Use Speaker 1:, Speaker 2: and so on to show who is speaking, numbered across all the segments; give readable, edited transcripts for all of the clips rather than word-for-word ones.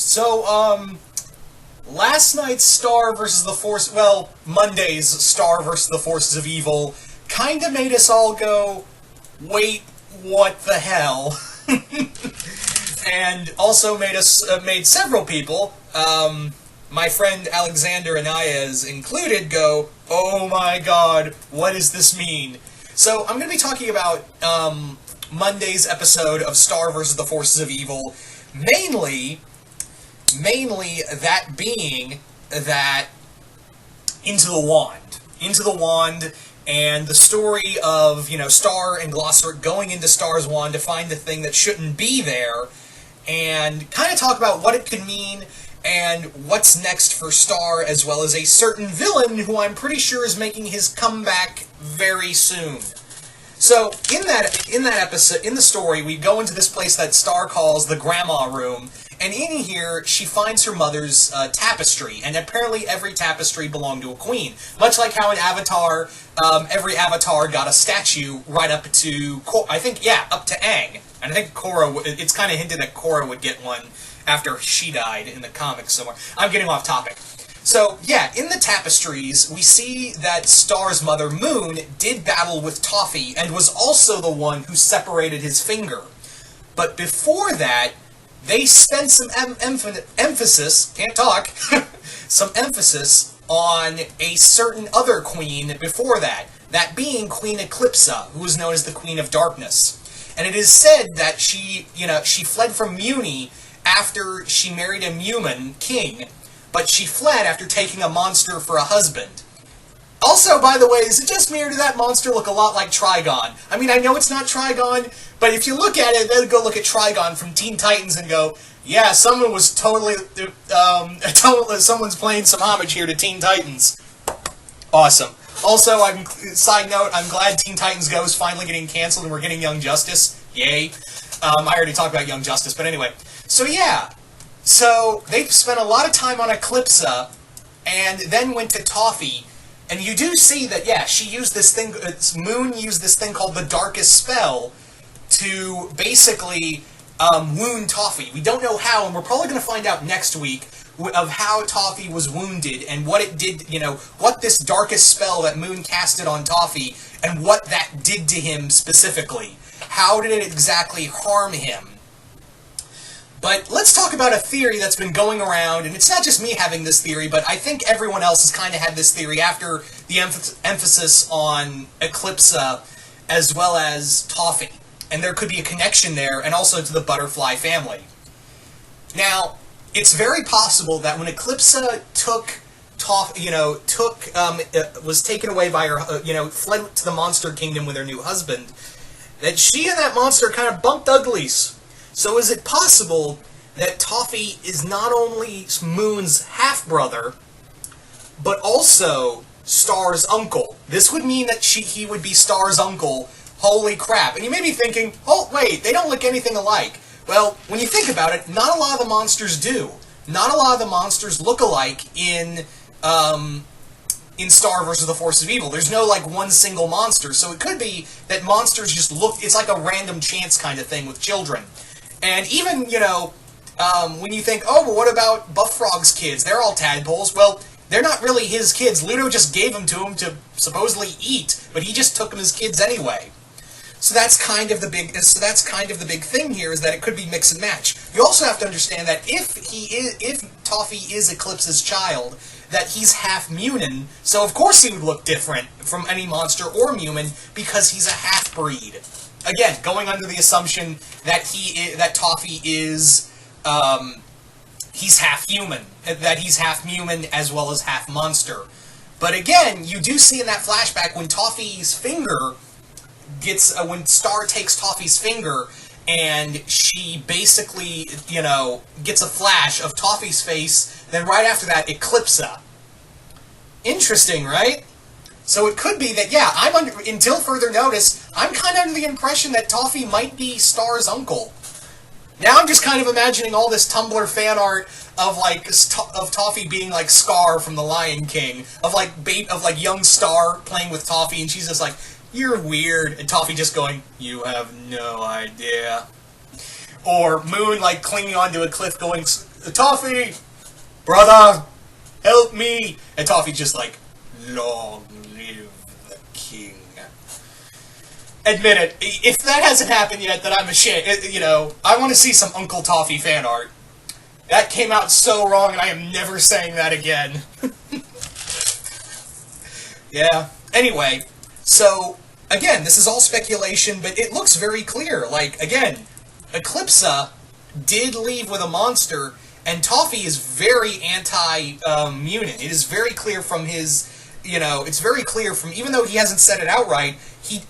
Speaker 1: So, last night's Star versus the Force, well, Monday's Star versus the Forces of Evil, kinda made us all go, wait, what the hell? And also made several people, my friend Alexander Anayas included, go, oh my god, what does this mean? So, I'm going to be talking about, Monday's episode of Star versus the Forces of Evil, mainly that being that Into the Wand. Into the Wand, and the story of, Star and Glossary going into Star's wand to find the thing that shouldn't be there, and kind of talk about what it could mean, and what's next for Star, as well as a certain villain who I'm pretty sure is making his comeback very soon. So, in that episode, in the story, we go into this place that Star calls the Grandma Room, and in here, she finds her mother's tapestry, and apparently every tapestry belonged to a queen. Much like how in Avatar, every Avatar got a statue right up to, up to Aang. And I think Korra, it's kind of hinted that Korra would get one after she died in the comics somewhere. I'm getting off topic. So, yeah, in the tapestries, we see that Star's mother, Moon, did battle with Toffee, and was also the one who separated his finger. But before that, they spent some emphasis, can't talk, some emphasis on a certain other queen before that, that being Queen Eclipsa, who was known as the Queen of Darkness. And it is said that she fled from Muni after she married a Muman king, but she fled after taking a monster for a husband. Also, by the way, is it just me or did that monster look a lot like Trigon? I mean, I know it's not Trigon, but if you look at it, then go look at Trigon from Teen Titans and go, yeah, someone was someone's playing some homage here to Teen Titans. Awesome. Also, side note, I'm glad Teen Titans Go is finally getting canceled and we're getting Young Justice. Yay. I already talked about Young Justice, but anyway. So yeah. So, they spent a lot of time on Eclipsa, and then went to Toffee. And you do see that, yeah, she used this thing, Moon used this thing called the Darkest Spell to basically wound Toffee. We don't know how, and we're probably going to find out next week of how Toffee was wounded and what it did, what this Darkest Spell that Moon casted on Toffee and what that did to him specifically. How did it exactly harm him? But let's talk about a theory that's been going around, and it's not just me having this theory, but I think everyone else has kind of had this theory after the emphasis on Eclipsa as well as Toffee. And there could be a connection there, and also to the butterfly family. Now, it's very possible that when Eclipsa was taken away by her, fled to the monster kingdom with her new husband, that she and that monster kind of bumped uglies. So is it possible that Toffee is not only Moon's half-brother, but also Star's uncle? This would mean that he would be Star's uncle. Holy crap. And you may be thinking, oh, wait, they don't look anything alike. Well, when you think about it, not a lot of the monsters do. Not a lot of the monsters look alike in Star versus the Forces of Evil. There's no, one single monster. So it could be that monsters just look, it's like a random chance kind of thing with children. And even, when you think, oh, well, what about Buff Frog's kids? They're all tadpoles. Well, they're not really his kids. Ludo just gave them to him to supposedly eat, but he just took them as kids anyway. So that's kind of the big thing here, is that it could be mix and match. You also have to understand that if Toffee is Eclipse's child, that he's half Munin, so of course he would look different from any monster or Mumin because he's a half-breed. Again, going under the assumption that Toffee is, he's half human, that he's half Mumin as well as half monster. But again, you do see in that flashback when Toffee's finger when Star takes Toffee's finger, and she basically, gets a flash of Toffee's face, then right after that, Eclipsa. Interesting, right? So it could be that, yeah, until further notice, I'm kind of under the impression that Toffee might be Star's uncle. Now I'm just kind of imagining all this Tumblr fan art of Toffee being like Scar from The Lion King, of young Star playing with Toffee, and she's just like, "You're weird," and Toffee just going, "You have no idea." Or Moon clinging onto a cliff, going, Toffee, brother, help me. And Toffee's just like, long live the king. Admit it, if that hasn't happened yet, then I'm ashamed. You know, I want to see some Uncle Toffee fan art. That came out so wrong, and I am never saying that again. Yeah. Anyway, so, again, this is all speculation, but it looks very clear. Like, again, Eclipsa did leave with a monster, and Toffee is very anti-mutant. It is very clear from his, you know, it's very clear from, even though he hasn't said it outright,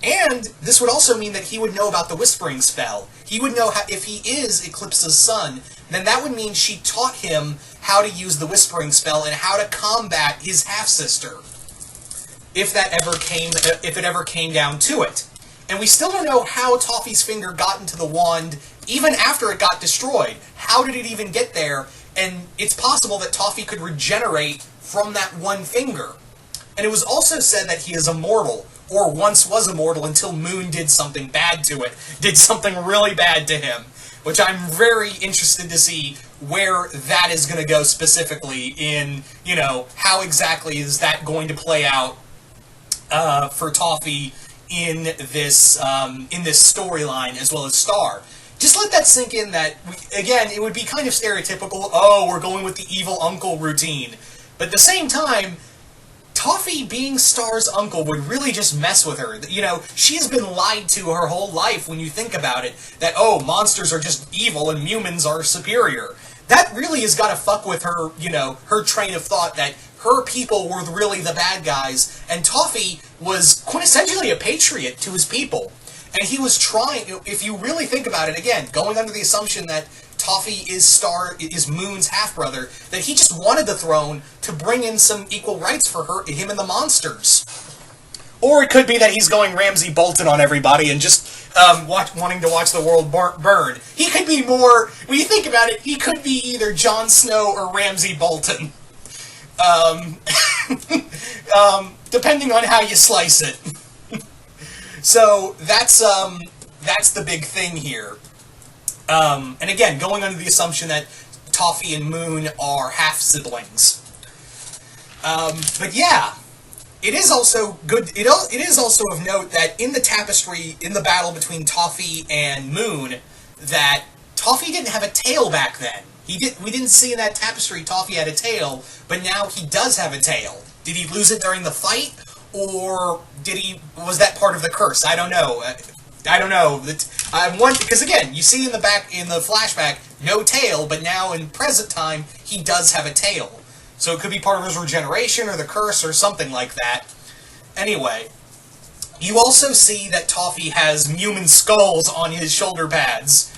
Speaker 1: and this would also mean that he would know about the Whispering Spell. He would know how, if he is Eclipsa's son, then that would mean she taught him how to use the Whispering Spell and how to combat his half-sister. If it ever came down to it. And we still don't know how Toffee's finger got into the wand, even after it got destroyed. How did it even get there? And it's possible that Toffee could regenerate from that one finger. And it was also said that he is immortal, or once was immortal until Moon did something bad to it. Did something really bad to him. Which I'm very interested to see where that is going to go specifically in, you know, how exactly is that going to play out for Toffee in this storyline as well as Star. Just let that sink in that, again, it would be kind of stereotypical, oh, we're going with the evil uncle routine. But at the same time, Toffee being Star's uncle would really just mess with her. You know, she has been lied to her whole life when you think about it, that, oh, monsters are just evil and humans are superior. That really has got to fuck with her, you know, her train of thought that her people were really the bad guys, and Toffee was quintessentially a patriot to his people. And he was trying, if you really think about it, again, going under the assumption that Toffee is Moon's half-brother, that he just wanted the throne to bring in some equal rights for him and the monsters. Or it could be that he's going Ramsay Bolton on everybody and just wanting to watch the world burn. He could be more, when you think about it, he could be either Jon Snow or Ramsay Bolton. Depending on how you slice it. So that's the big thing here. And again, going under the assumption that Toffee and Moon are half-siblings. But yeah, it is also good. It is also of note that in the tapestry, in the battle between Toffee and Moon, that Toffee didn't have a tail back then. We didn't see in that tapestry Toffee had a tail, but now he does have a tail. Did he lose it during the fight, or was that part of the curse? I don't know. I don't know. Because again, you see in the flashback, no tail, but now in present time, he does have a tail. So it could be part of his regeneration, or the curse, or something like that. Anyway, you also see that Toffee has human skulls on his shoulder pads.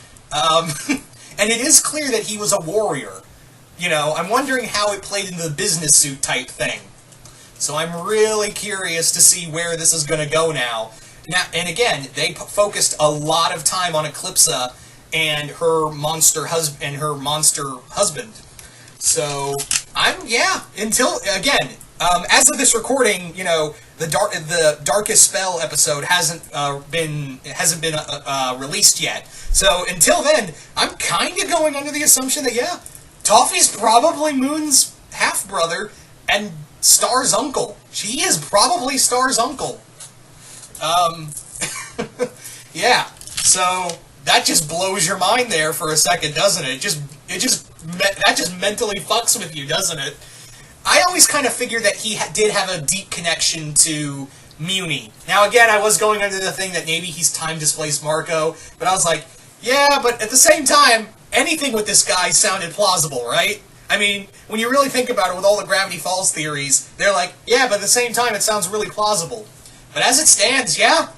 Speaker 1: And it is clear that he was a warrior. You know, I'm wondering how it played into the business suit type thing. So I'm really curious to see where this is going to go now. And again, they focused a lot of time on Eclipsa and her monster husband. So until again, as of this recording, you know, the Darkest Spell episode hasn't been released yet. So until then, I'm kind of going under the assumption that Toffee's probably Moon's half brother and Star's uncle. She is probably Star's uncle. Yeah. So that just blows your mind there for a second, doesn't it? That just mentally fucks with you, doesn't it? I always kind of figured that he did have a deep connection to Muni. Now, again, I was going under the thing that maybe he's time-displaced Marco, but I was like, yeah, but at the same time, anything with this guy sounded plausible, right? I mean, when you really think about it, with all the Gravity Falls theories, they're like, yeah, but at the same time, it sounds really plausible. But as it stands, yeah,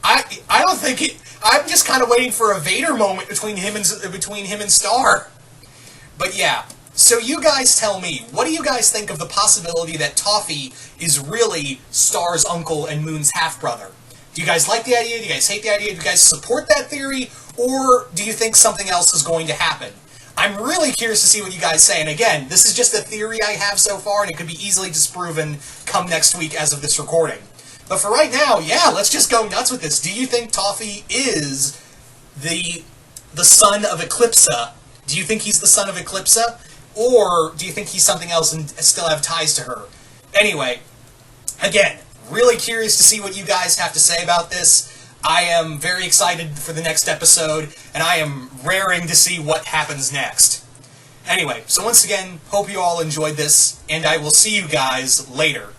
Speaker 1: I don't think it. I'm just kind of waiting for a Vader moment between him and Star. But yeah. So you guys tell me, what do you guys think of the possibility that Toffee is really Star's uncle and Moon's half-brother? Do you guys like the idea? Do you guys hate the idea? Do you guys support that theory? Or do you think something else is going to happen? I'm really curious to see what you guys say. And again, this is just a theory I have so far, and it could be easily disproven come next week as of this recording. But for right now, yeah, let's just go nuts with this. Do you think Toffee is the son of Eclipsa Do you think he's the son of Eclipsa? Or do you think he's something else and still have ties to her? Anyway, again, really curious to see what you guys have to say about this. I am very excited for the next episode, and I am raring to see what happens next. Anyway, so once again, hope you all enjoyed this, and I will see you guys later.